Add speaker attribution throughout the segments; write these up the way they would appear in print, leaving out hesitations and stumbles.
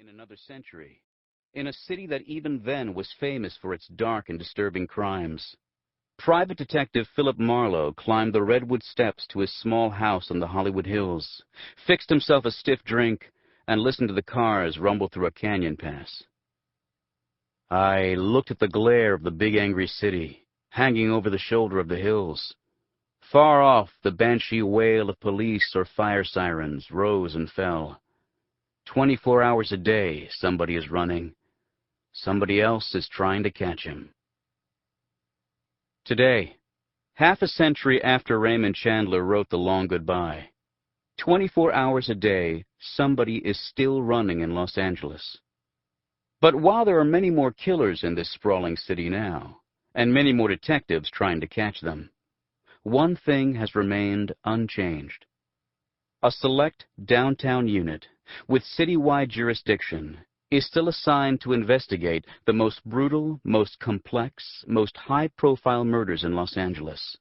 Speaker 1: in another century, in a city that even then was famous for its dark and disturbing crimes. Private Detective Philip Marlowe climbed the redwood steps to his small house on the Hollywood Hills, fixed himself a stiff drink, and listened to the cars rumble through a canyon pass. I looked at the glare of the big angry city, hanging over the shoulder of the hills. Far off, the banshee wail of police or fire sirens rose and fell. 24 hours a day, somebody is running. Somebody else is trying to catch him. Today, half a century after Raymond Chandler wrote The Long Goodbye, 24 hours a day, somebody is still running in Los Angeles. But while there are many more killers in this sprawling city now, and many more detectives trying to catch them, one thing has remained unchanged. A select downtown unit with citywide jurisdiction is still assigned to investigate the most brutal, most complex, most high-profile murders in Los Angeles.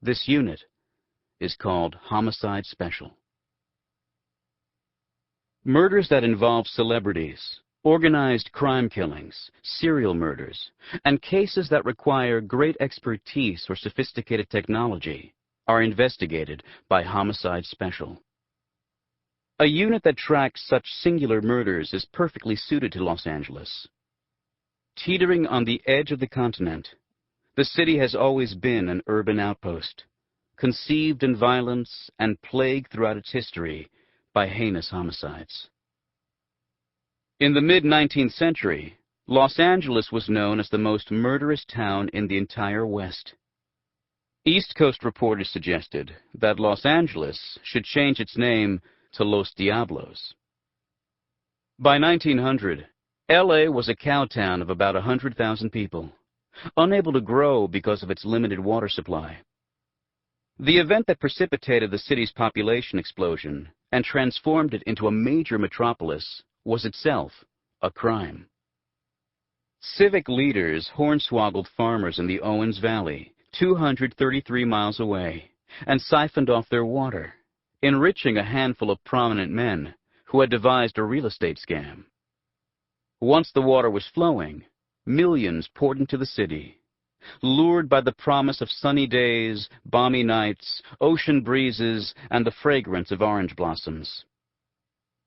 Speaker 1: This unit is called Homicide Special. Murders that involve celebrities, organized crime killings, serial murders, and cases that require great expertise or sophisticated technology are investigated by Homicide Special. A unit that tracks such singular murders is perfectly suited to Los Angeles. Teetering on the edge of the continent, the city has always been an urban outpost, conceived in violence and plagued throughout its history by heinous homicides. In the mid-19th century, Los Angeles was known as the most murderous town in the entire West. East Coast reporters suggested that Los Angeles should change its name to Los Diablos. By 1900, LA was a cow town of about 100,000 people, unable to grow because of its limited water supply. The event that precipitated the city's population explosion and transformed it into a major metropolis was itself a crime. Civic leaders hornswoggled farmers in the Owens Valley, 233 miles away, and siphoned off their water, enriching a handful of prominent men who had devised a real estate scam. Once the water was flowing, millions poured into the city, lured by the promise of sunny days, balmy nights, ocean breezes, and the fragrance of orange blossoms.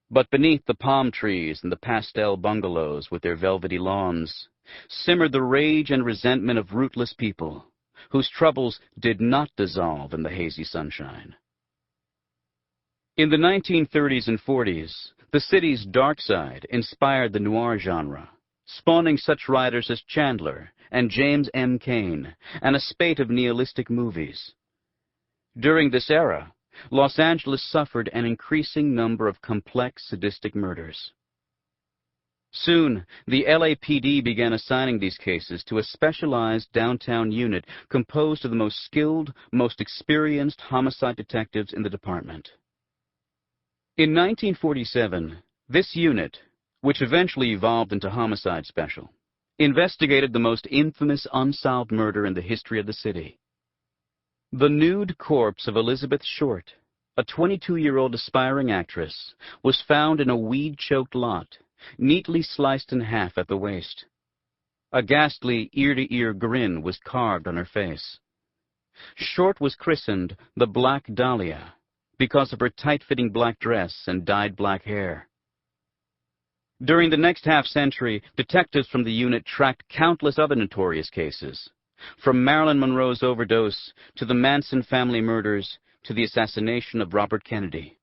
Speaker 1: But beneath the palm trees and the pastel bungalows with their velvety lawns simmered the rage and resentment of rootless people whose troubles did not dissolve in the hazy sunshine. In the 1930s and 40s, the city's dark side inspired the noir genre, spawning such writers as Chandler and James M. Cain, and a spate of nihilistic movies. During this era, Los Angeles suffered an increasing number of complex, sadistic murders. Soon, the LAPD began assigning these cases to a specialized downtown unit composed of the most skilled, most experienced homicide detectives in the department. In 1947, this unit, which eventually evolved into Homicide Special, investigated the most infamous unsolved murder in the history of the city. The nude corpse of Elizabeth Short, a 22-year-old aspiring actress, was found in a weed-choked lot, neatly sliced in half at the waist. A ghastly ear-to-ear grin was carved on her face. Short was christened the Black Dahlia because of her tight-fitting black dress and dyed black hair. During the next half-century, detectives from the unit tracked countless other notorious cases, from Marilyn Monroe's overdose to the Manson family murders to the assassination of Robert Kennedy.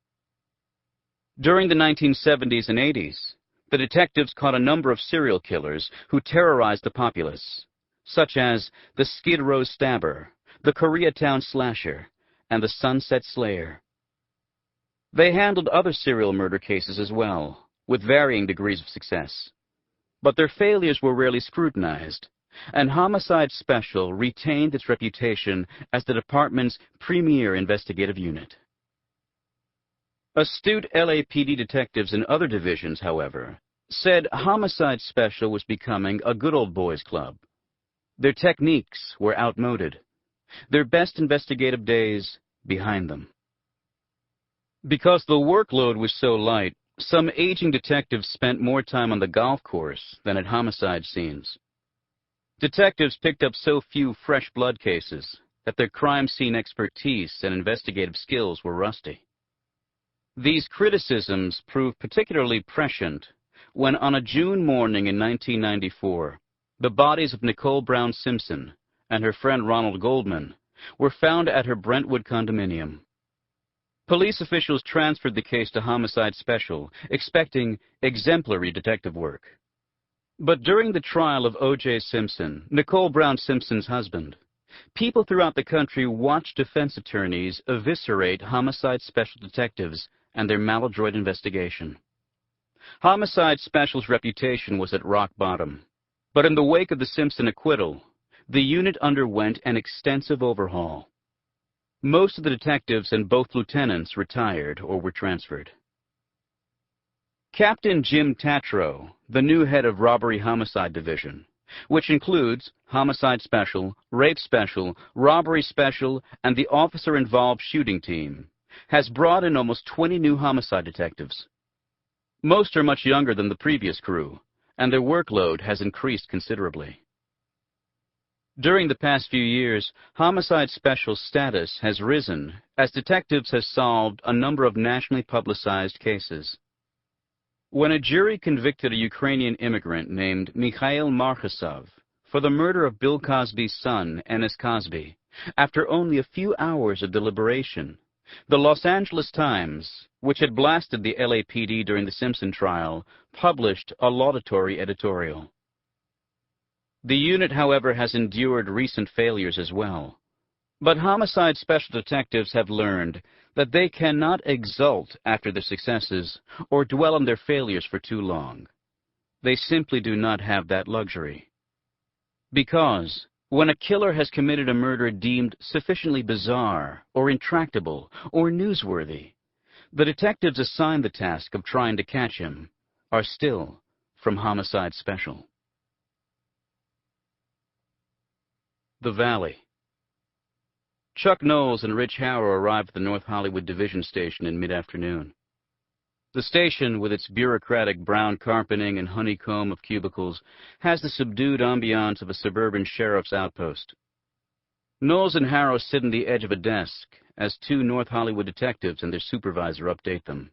Speaker 1: During the 1970s and 80s, the detectives caught a number of serial killers who terrorized the populace, such as the Skid Row Stabber, the Koreatown Slasher, and the Sunset Slayer. They handled other serial murder cases as well, with varying degrees of success. But their failures were rarely scrutinized, and Homicide Special retained its reputation as the department's premier investigative unit. Astute LAPD detectives in other divisions, however, said Homicide Special was becoming a good old boys club. Their techniques were outmoded, their best investigative days behind them. Because the workload was so light, Some aging detectives spent more time on the golf course than at homicide scenes. Detectives picked up so few fresh blood cases that their crime scene expertise and investigative skills were rusty. These criticisms proved particularly prescient when, on a June morning in 1994, the bodies of Nicole Brown Simpson and her friend Ronald Goldman were found at her Brentwood condominium. Police officials transferred the case to Homicide Special, expecting exemplary detective work. But during the trial of O.J. Simpson, Nicole Brown Simpson's husband, people throughout the country watched defense attorneys eviscerate Homicide Special detectives and their maladroit investigation. Homicide Special's reputation was at rock bottom, but in the wake of the Simpson acquittal, the unit underwent an extensive overhaul. Most of the detectives and both lieutenants retired or were transferred. Captain Jim Tatro, the new head of Robbery Homicide Division, which includes Homicide Special, Rape Special, Robbery Special, and the officer-involved shooting team, has brought in almost 20 new homicide detectives. Most are much younger than the previous crew, and their workload has increased considerably. During the past few years, Homicide Special's status has risen as detectives have solved a number of nationally publicized cases. When a jury convicted a Ukrainian immigrant named Mikhail Marchesov for the murder of Bill Cosby's son, Ennis Cosby, after only a few hours of deliberation, the Los Angeles Times, which had blasted the LAPD during the Simpson trial, published a laudatory editorial. The unit, however, has endured recent failures as well. But Homicide Special detectives have learned that they cannot exult after their successes or dwell on their failures for too long. They simply do not have that luxury. Because when a killer has committed a murder deemed sufficiently bizarre or intractable or newsworthy, the detectives assigned the task of trying to catch him are still from Homicide Special. The Valley. Chuck Knolls and Rich Harrow arrived at the North Hollywood Division Station in mid-afternoon. The station, with its bureaucratic brown carpeting and honeycomb of cubicles, has the subdued ambiance of a suburban sheriff's outpost. Knolls and Harrow sit on the edge of a desk as two North Hollywood detectives and their supervisor update them.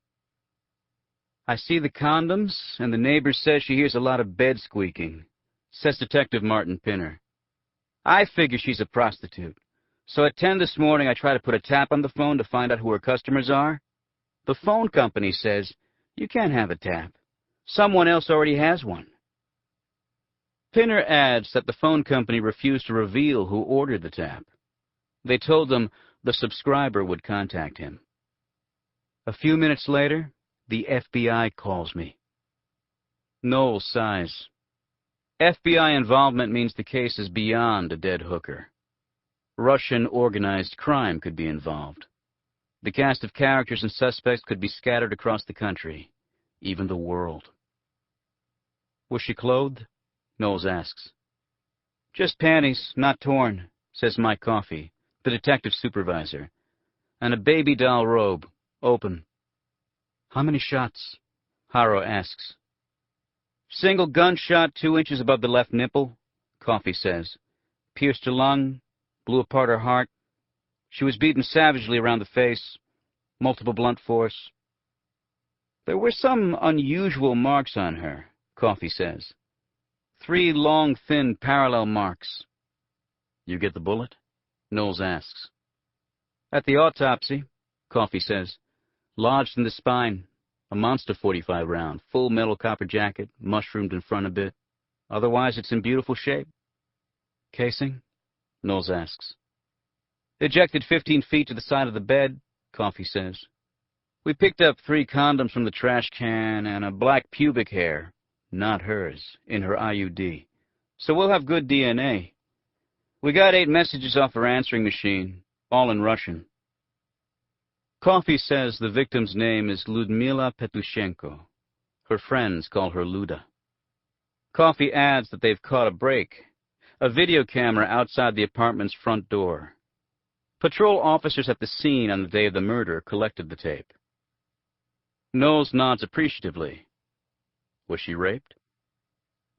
Speaker 1: "I see the condoms, and the neighbor says she hears a lot of bed squeaking," says Detective Martin Pinner. "I figure she's a prostitute. So at 10 this morning, I try to put a tap on the phone to find out who her customers are. The phone company says, you can't have a tap. Someone else already has one." Pinner adds that the phone company refused to reveal who ordered the tap. They told them the subscriber would contact him. "A few minutes later, the FBI calls me." Knowles sighs. FBI involvement means the case is beyond a dead hooker. Russian organized crime could be involved. The cast of characters and suspects could be scattered across the country, even the world. "Was she clothed?" Knowles asks. "Just panties, not torn," says Mike Coffey, the detective supervisor, "and a baby doll robe, open." "How many shots?" Harrow asks. "Single gunshot 2 inches above the left nipple," Coffey says. "Pierced her lung, blew apart her heart. She was beaten savagely around the face, multiple blunt force." "There were some unusual marks on her," Coffey says. 3 long, thin, parallel marks." "You get the bullet?" Knowles asks. "At the autopsy," Coffey says. "Lodged in the spine. A monster .45 round, full metal copper jacket, mushroomed in front a bit. Otherwise, it's in beautiful shape." "Casing?" Knowles asks. "Ejected 15 feet to the side of the bed," Coffey says. "We picked up 3 condoms from the trash can and a black pubic hair, not hers, in her IUD. So we'll have good DNA. We got 8 messages off her answering machine, all in Russian." Coffey says the victim's name is Ludmila Petushenko. Her friends call her Luda. Coffey adds that they've caught a break, a video camera outside the apartment's front door. Patrol officers at the scene on the day of the murder collected the tape. Knolls nods appreciatively. Was she raped?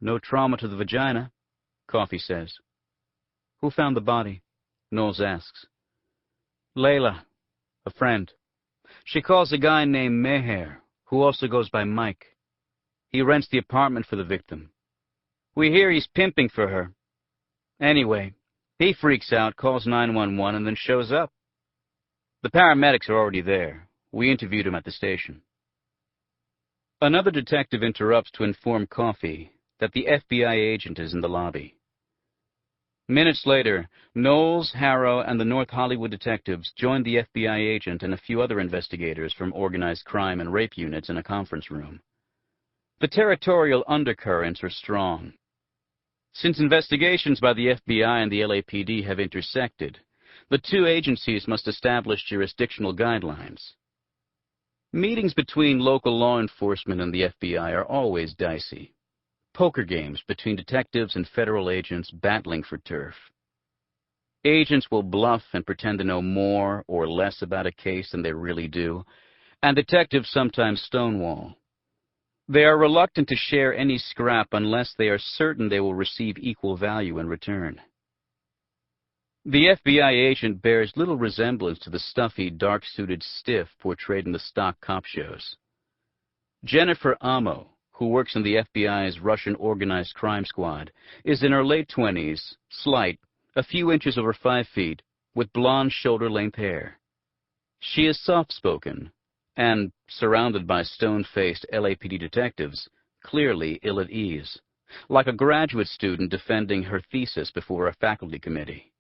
Speaker 1: No trauma to the vagina, Coffey says. Who found the body? Knolls asks. Layla, a friend. She calls a guy named Meher, who also goes by Mike. He rents the apartment for the victim. We hear he's pimping for her. Anyway, he freaks out, calls 911, and then shows up. The paramedics are already there. We interviewed him at the station. Another detective interrupts to inform Coffey that the FBI agent is in the lobby. Minutes later, Knolls, Harrow, and the North Hollywood detectives joined the FBI agent and a few other investigators from organized crime and rape units in a conference room. The territorial undercurrents are strong. Since investigations by the FBI and the LAPD have intersected, the two agencies must establish jurisdictional guidelines. Meetings between local law enforcement and the FBI are always dicey. Poker games between detectives and federal agents battling for turf. Agents will bluff and pretend to know more or less about a case than they really do, and detectives sometimes stonewall. They are reluctant to share any scrap unless they are certain they will receive equal value in return. The FBI agent bears little resemblance to the stuffy, dark-suited stiff portrayed in the stock cop shows. Jennifer Amo, who works in the FBI's Russian organized crime squad, is in her late 20s, slight, a few inches over 5 feet, with blonde shoulder-length hair. She is soft-spoken, and, surrounded by stone-faced LAPD detectives, clearly ill at ease, like a graduate student defending her thesis before a faculty committee.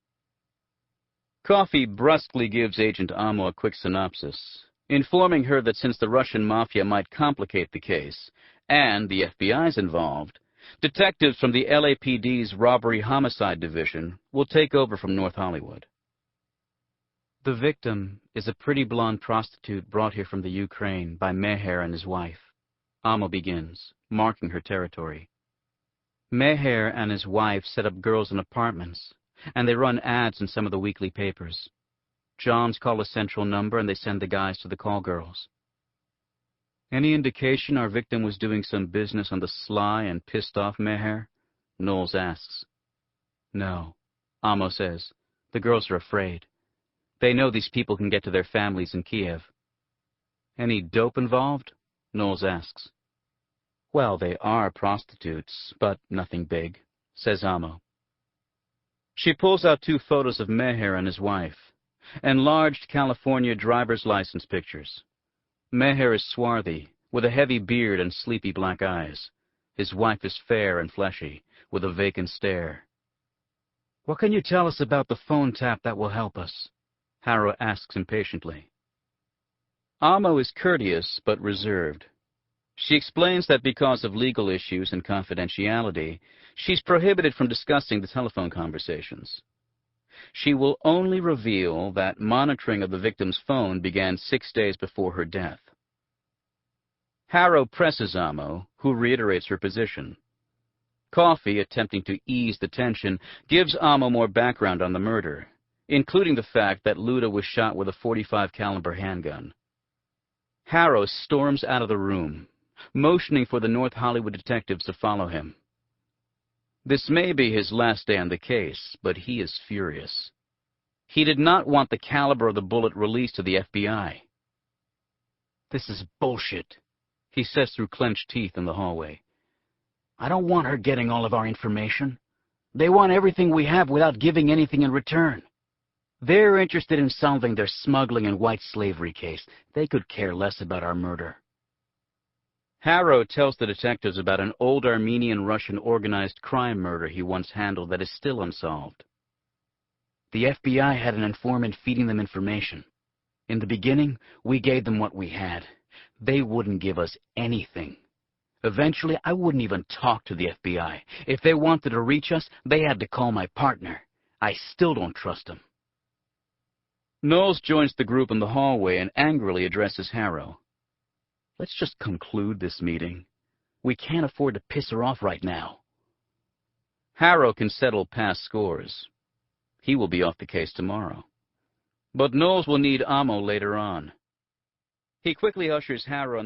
Speaker 1: Coffey brusquely gives Agent Amo a quick synopsis, informing her that since the Russian mafia might complicate the case, and the FBI's involved, detectives from the LAPD's Robbery-Homicide Division will take over from North Hollywood. The victim is a pretty blonde prostitute brought here from the Ukraine by Meher and his wife. Amo begins, marking her territory. Meher and his wife set up girls in apartments, and they run ads in some of the weekly papers. Johns call a central number and they send the guys to the call girls. Any indication our victim was doing some business on the sly and pissed off Meher? Knolls asks. No, Amo says. The girls are afraid. They know these people can get to their families in Kiev. Any dope involved? Knolls asks. Well, they are prostitutes, but nothing big, says Amo. She pulls out 2 photos of Meher and his wife, enlarged California driver's license pictures. Meher is swarthy, with a heavy beard and sleepy black eyes. His wife is fair and fleshy, with a vacant stare. What can you tell us about the phone tap that will help us? Harrow asks impatiently. Amo is courteous but reserved. She explains that because of legal issues and confidentiality, she's prohibited from discussing the telephone conversations. She will only reveal that monitoring of the victim's phone began 6 days before her death. Harrow presses Amo, who reiterates her position. Coffey, attempting to ease the tension, gives Amo more background on the murder, including the fact that Luda was shot with a .45 caliber handgun. Harrow storms out of the room, motioning for the North Hollywood detectives to follow him. This may be his last day on the case, but he is furious. He did not want the caliber of the bullet released to the FBI. This is bullshit, he says through clenched teeth in the hallway. I don't want her getting all of our information. They want everything we have without giving anything in return. They're interested in solving their smuggling and white slavery case. They could care less about our murder. Harrow tells the detectives about an old Armenian-Russian organized crime murder he once handled that is still unsolved. The FBI had an informant feeding them information. In the beginning, we gave them what we had. They wouldn't give us anything. Eventually, I wouldn't even talk to the FBI. If they wanted to reach us, they had to call my partner. I still don't trust him. Knolls joins the group in the hallway and angrily addresses Harrow. Let's just conclude this meeting. We can't afford to piss her off right now. Harrow can settle past scores. He will be off the case tomorrow. But Knolls will need Amo later on. He quickly ushers Harrow